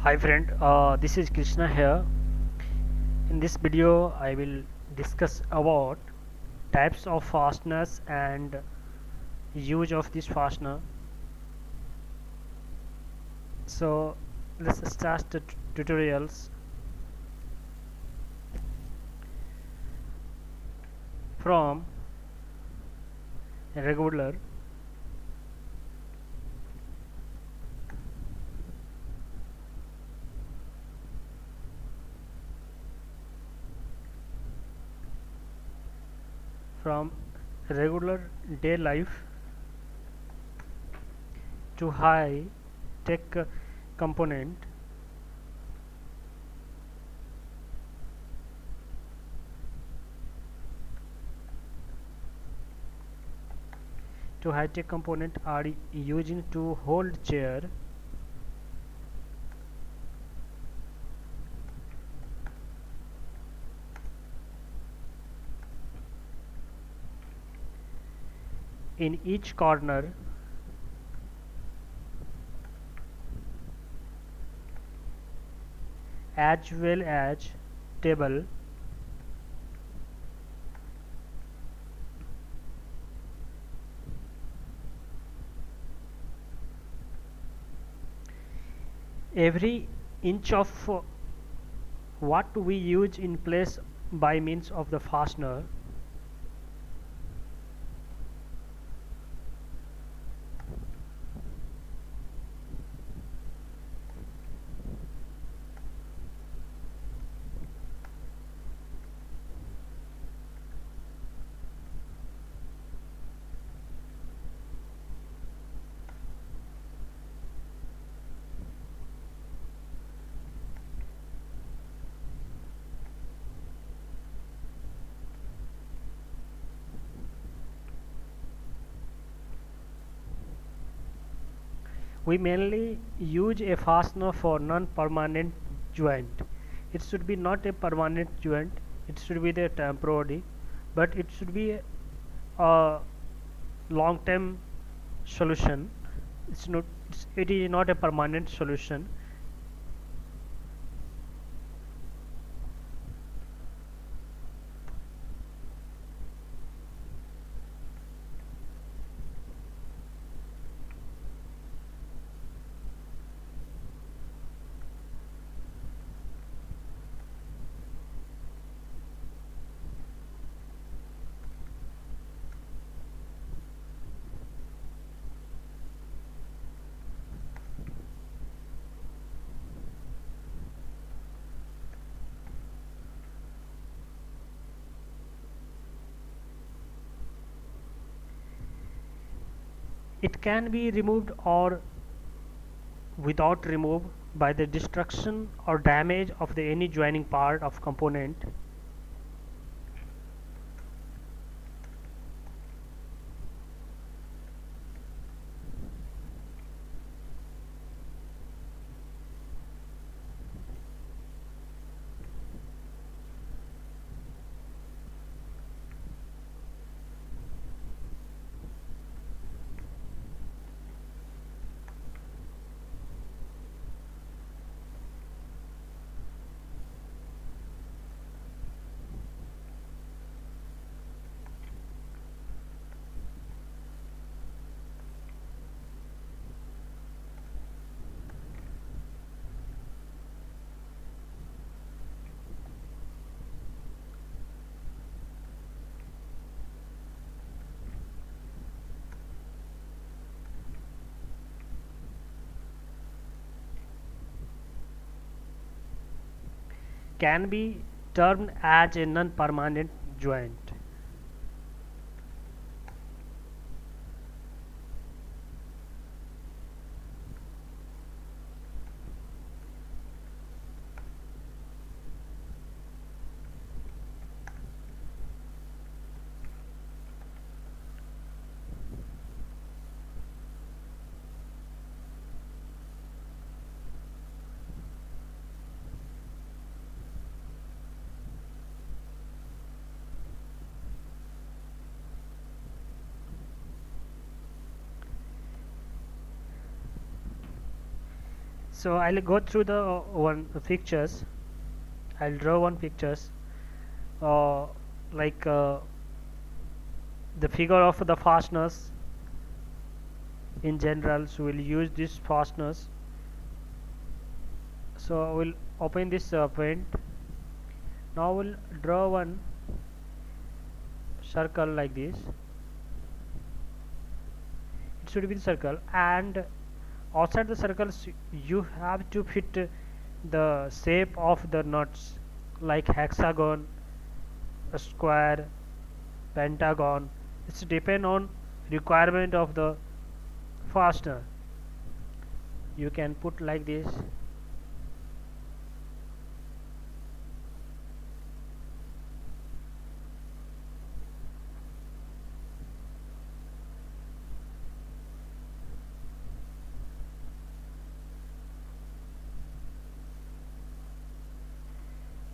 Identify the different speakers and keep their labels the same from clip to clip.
Speaker 1: Hi friend, this is Krishna here. In this video I will discuss about types of fasteners and use of this fastener. So let's start the tutorials. From regular, from regular day life to high tech component, are using to hold chair, in each corner as well as table. Every inch of what we use in place by means of the fastener. We mainly use a fastener for non-permanent joint. It should be not a permanent joint, it should be the temporary, but it should be a long-term solution. It is not a permanent solution. It can be removed or without remove by the destruction or damage of the any joining part of component. Can be termed as a non-permanent joint. So I'll go through the one pictures. I'll draw one pictures, uh, like the figure of the fasteners in general. So we'll use this fasteners. So we'll open this paint. Now we'll draw one circle like this. It should be the circle, and outside the circles you have to fit the shape of the nuts, like hexagon, a square, pentagon. It's depend on requirement of the fastener. You can put like this.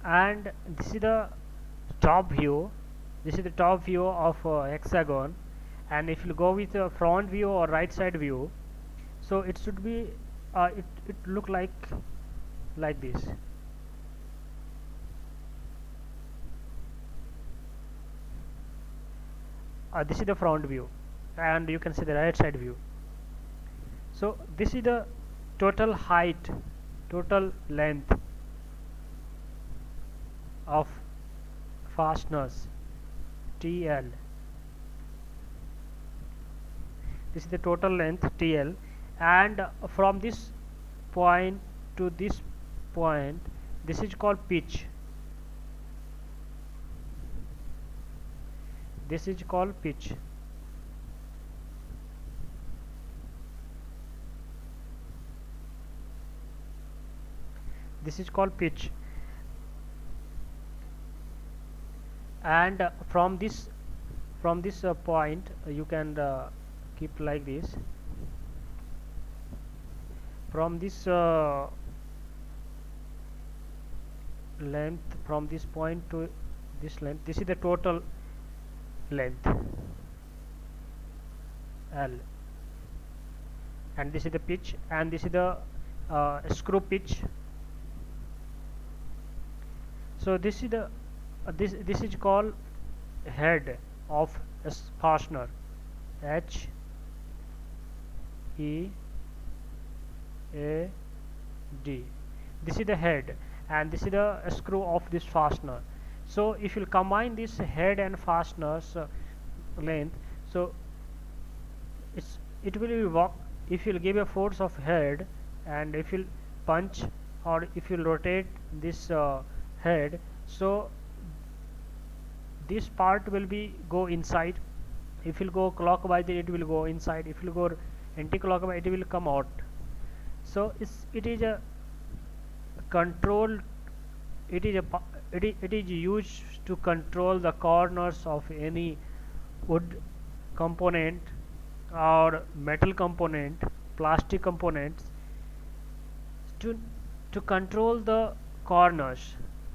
Speaker 1: And this is the top view. This is the top view of hexagon. And if you go with a front view or right side view, so it should be it look like this. This is the front view, and you can see the right side view. So this is the total height, total length of fasteners, TL. This is the total length, TL, and from this point to this point, this is called pitch. This is called pitch. This is called pitch. And from this point, you can keep like this. From this length, from this point to this length, this is the total length, L, and this is the pitch, and this is the screw pitch. So this is the this is called head of a fastener, H E A D. This is the head, and this is the screw of this fastener. So if you combine this head and fasteners length, so it will be work. If you give a force of head, and if you punch, or if you rotate this head, so this part will be go inside. If you go clockwise, it will go inside. If you go anti-clockwise, it will come out. So it is a control. It is used to control the corners of any wood component or metal component, plastic components, to control the corners,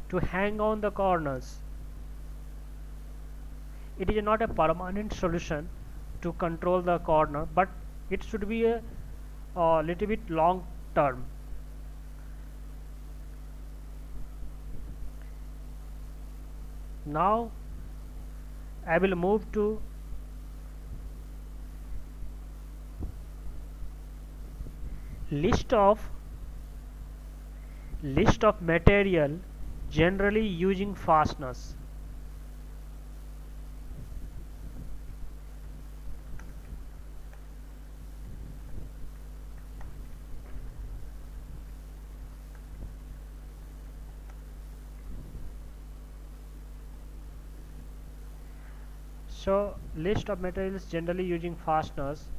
Speaker 1: to hang on the corners. It is not a permanent solution to control the corner, but it should be a little bit long term. Now I will move to list of material generally using fasteners. So list of materials generally using fasteners: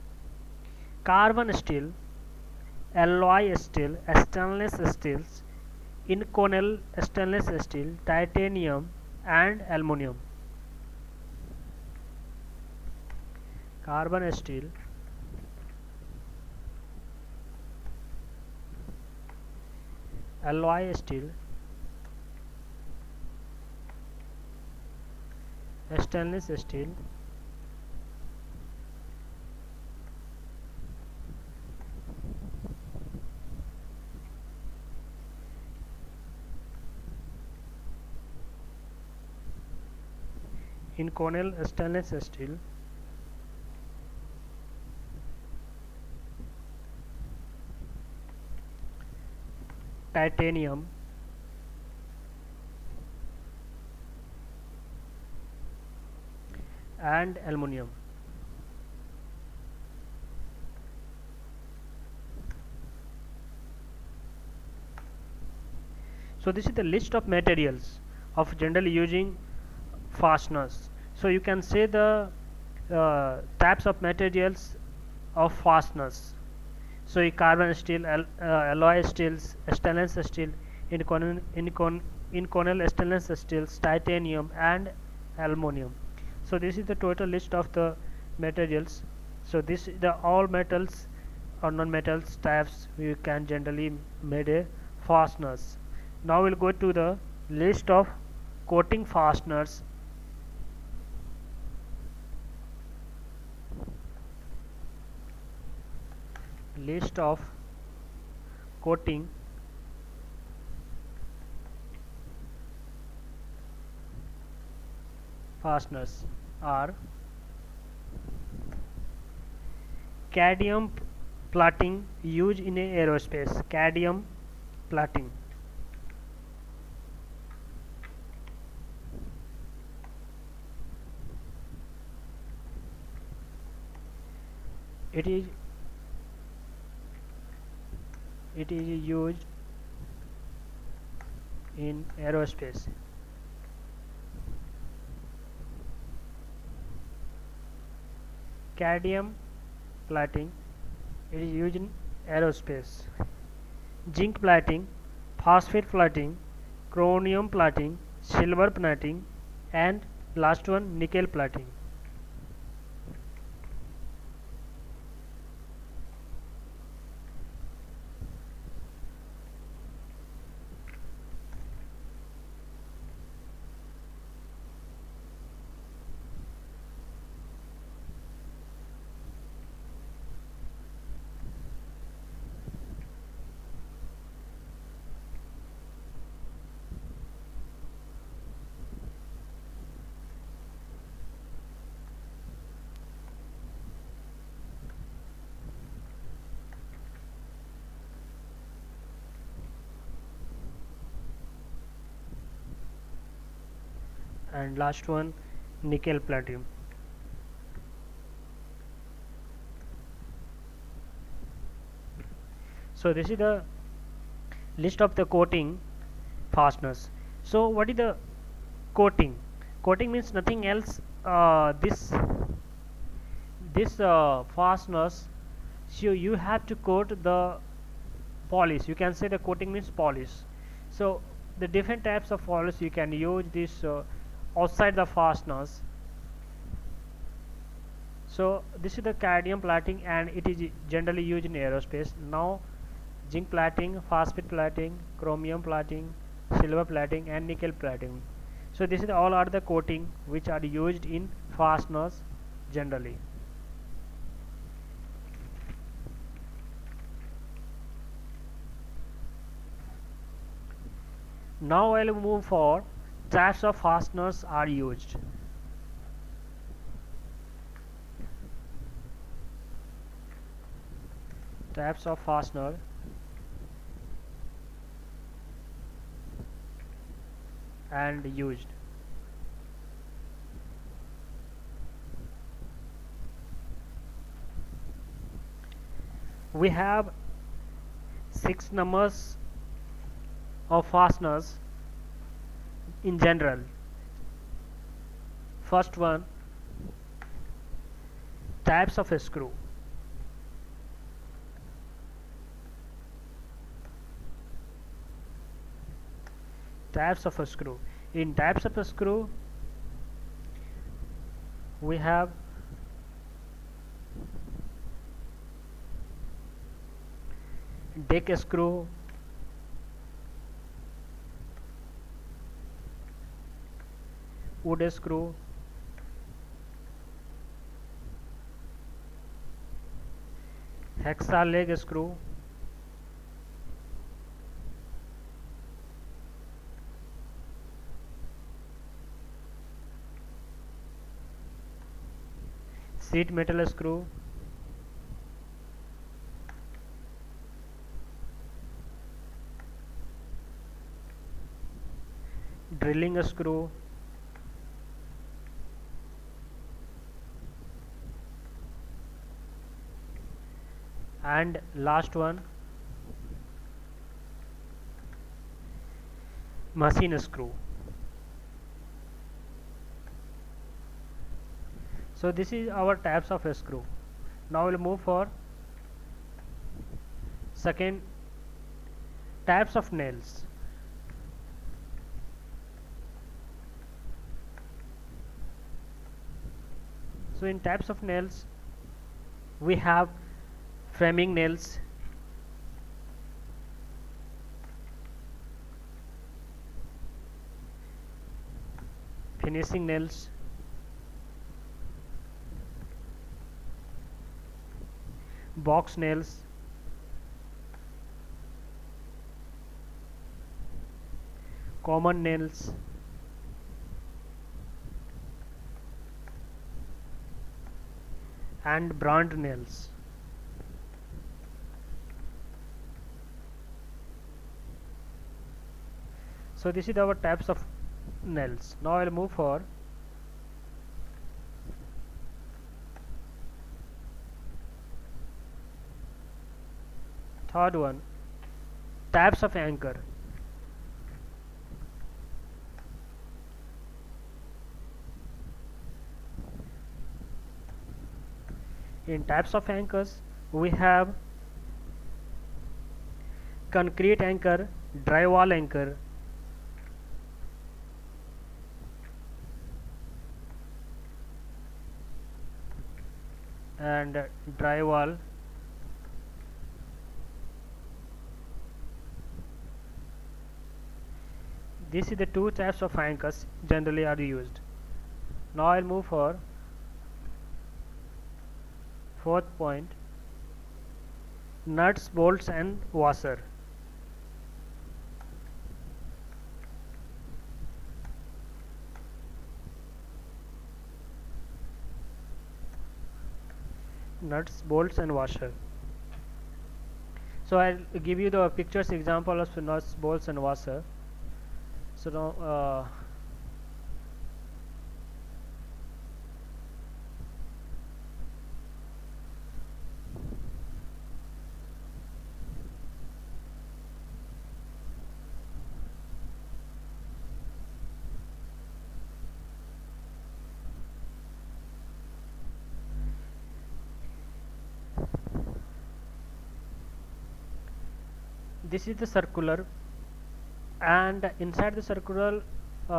Speaker 1: carbon steel, alloy steel, stainless steels, Inconel stainless steel, titanium, and aluminum. Carbon steel, alloy steel, stainless steel, inconel stainless steel, titanium, and aluminum. So this is the list of materials of generally using fasteners. So you can say the types of materials of fasteners. So carbon steel, alloy steels, stainless steel, inconel stainless steels, titanium, and aluminum. So this is the total list of the materials. So this is the all metals or non-metals types we can generally made a fasteners. Now we'll go to the list of coating fasteners. List of coating fasteners are cadmium plating used in aerospace. Cadmium plating. It is used in aerospace. Cadmium plating, it is used in aerospace. Zinc plating, phosphate plating, chromium plating, silver plating, and last one nickel plating. And last one nickel platinum. So this is the list of the coating fasteners. So what is the coating? Coating means nothing else. This fasteners, so you have to coat the polish. You can say the coating means polish. So the different types of polish you can use this outside the fasteners. So this is the cadmium plating, and it is generally used in aerospace. Now zinc plating, phosphate plating, chromium plating, silver plating, and nickel plating. So this is all are the coating which are used in fasteners generally. Now I will move for types of fasteners are used. Types of fastener and used. We have 6 numbers of fasteners in general. First one, types of a screw. Types of a screw. In types of a screw, we have deck screw, wood screw, hexa leg screw, sheet metal screw, drilling screw, and last one, machine screw. So this is our types of screw. Now we'll move for second, types of nails. So in types of nails we have framing nails, finishing nails, box nails, common nails, and brand nails. So this is our types of nails. Now I'll move for third one, types of anchor. In types of anchors we have concrete anchor, drywall anchor, and drywall, these are the two types of anchors generally are used. Now I'll move for fourth point, nuts, bolts and washer. Nuts, bolts and washer. So I'll give you the pictures example of nuts, bolts and washer. So now this is the circular, and inside the circular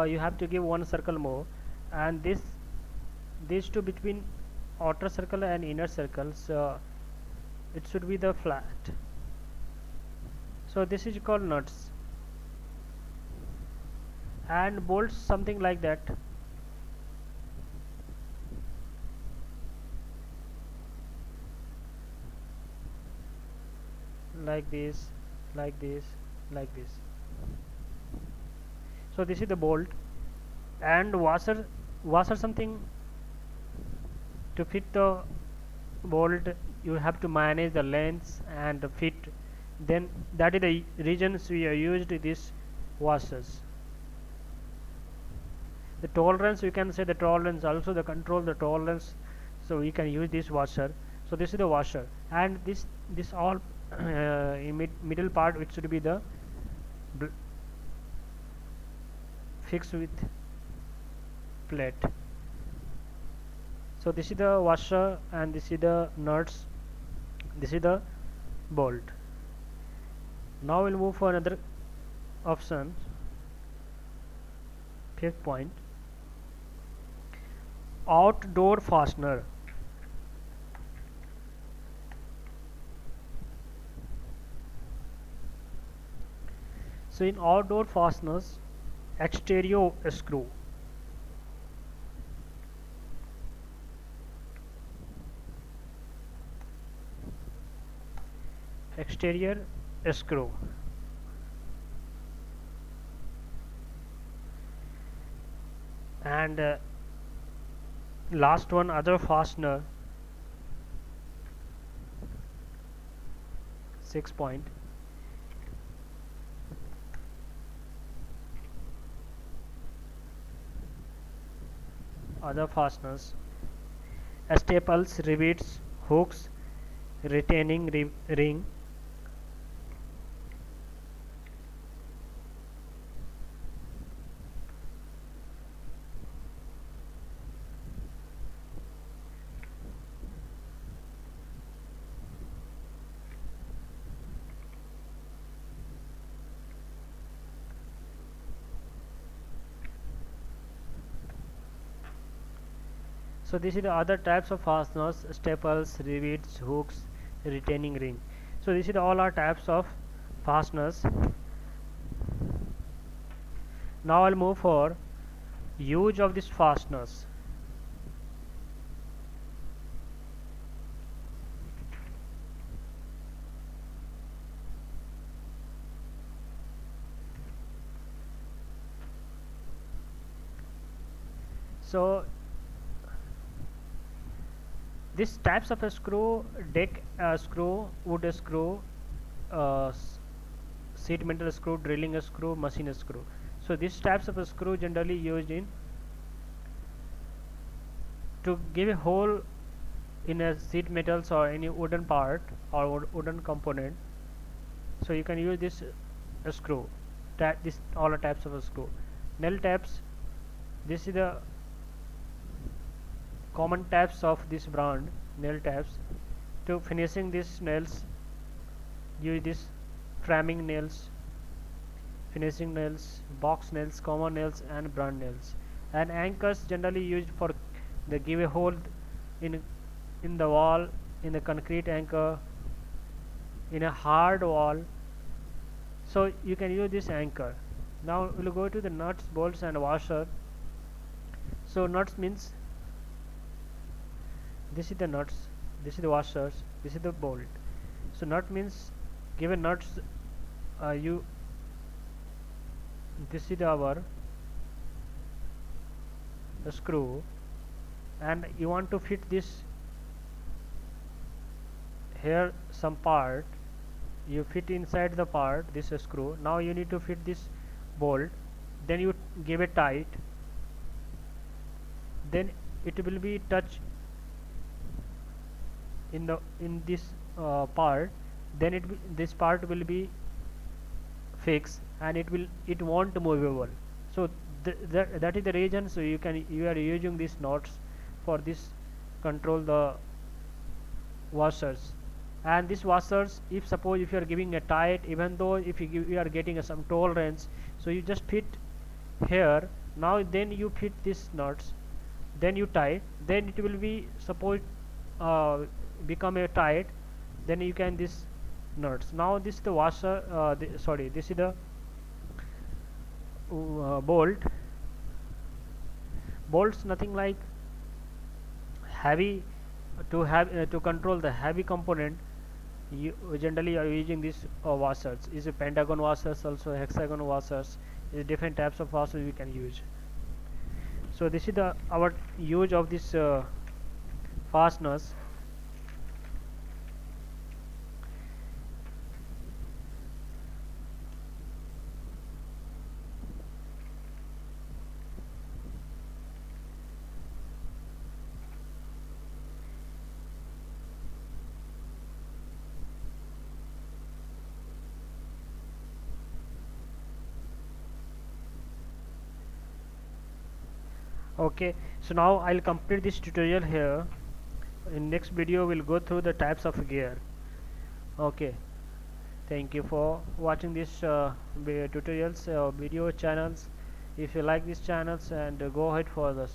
Speaker 1: you have to give one circle more, and these two between outer circle and inner circles it should be the flat. So this is called nuts, and bolts something like that. Like this, like this, like this. So this is the bolt, and washer something to fit the bolt you have to manage the lengths and the fit, then that is the regions we are used these washers. The tolerance, you can say the tolerance also, the control the tolerance, so we can use this washer. So this is the washer, and this all in middle part which should be the fixed with plate. So this is the washer, and this is the nuts, this is the bolt. Now we'll move for another option, fifth point, outdoor fastener. So in outdoor fasteners, exterior screw, exterior screw, and last one, other fastener, 6 point. Other fasteners: staples, rivets, hooks, retaining ring. So this is the other types of fasteners: staples, rivets, hooks, retaining ring. So this is all our types of fasteners. Now I'll move for use of these fasteners. So these types of a screw: deck screw, wood screw, uh, sheet metal screw, drilling screw, machine screw. So these types of a screw generally used in to give a hole in a sheet metals or any wooden part or wooden component. So you can use this screw. This all the types of a screw. Nail tabs: this is the common tabs of this brand, nail tabs. To finishing these nails, use this framing nails, finishing nails, box nails, common nails, and brand nails. And anchors generally used for the give a hole in the wall, in the concrete anchor, in a hard wall. So you can use this anchor. Now we'll go to the nuts, bolts, and washer. So nuts means this is the nuts, this is the washers, this is the bolt. So nut means given nuts, you this is our screw, and you want to fit this here some part. You fit inside the part this screw. Now you need to fit this bolt, then you give it tight, then it will be touch in this part, then this part will be fixed and it won't movable. So that is the reason. So you are using these knots for this control the washers. And these washers, if suppose if you are giving a tight, even though if you are getting some tolerance, so you just fit here. Now then you fit these nuts, then you tie, then it will be suppose become a tight, then you can this nuts. Now this is the washer, sorry, this is the bolt. Bolts nothing like heavy. To have to control the heavy component, you generally are using these washers. Is a pentagon washers, also hexagon washers, is different types of washers we can use. So this is the our use of this fasteners. Okay, so now I'll complete this tutorial here. In next video we'll go through the types of gear. Okay, thank you for watching this tutorials video channels. If you like these channels, and go ahead for this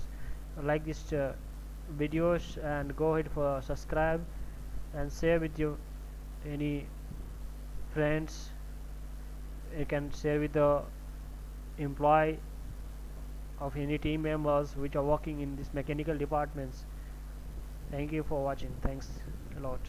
Speaker 1: like this videos, and go ahead for subscribe and share with your any friends. You can share with the employee of any team members which are working in this mechanical departments. Thank you for watching. Thanks a lot.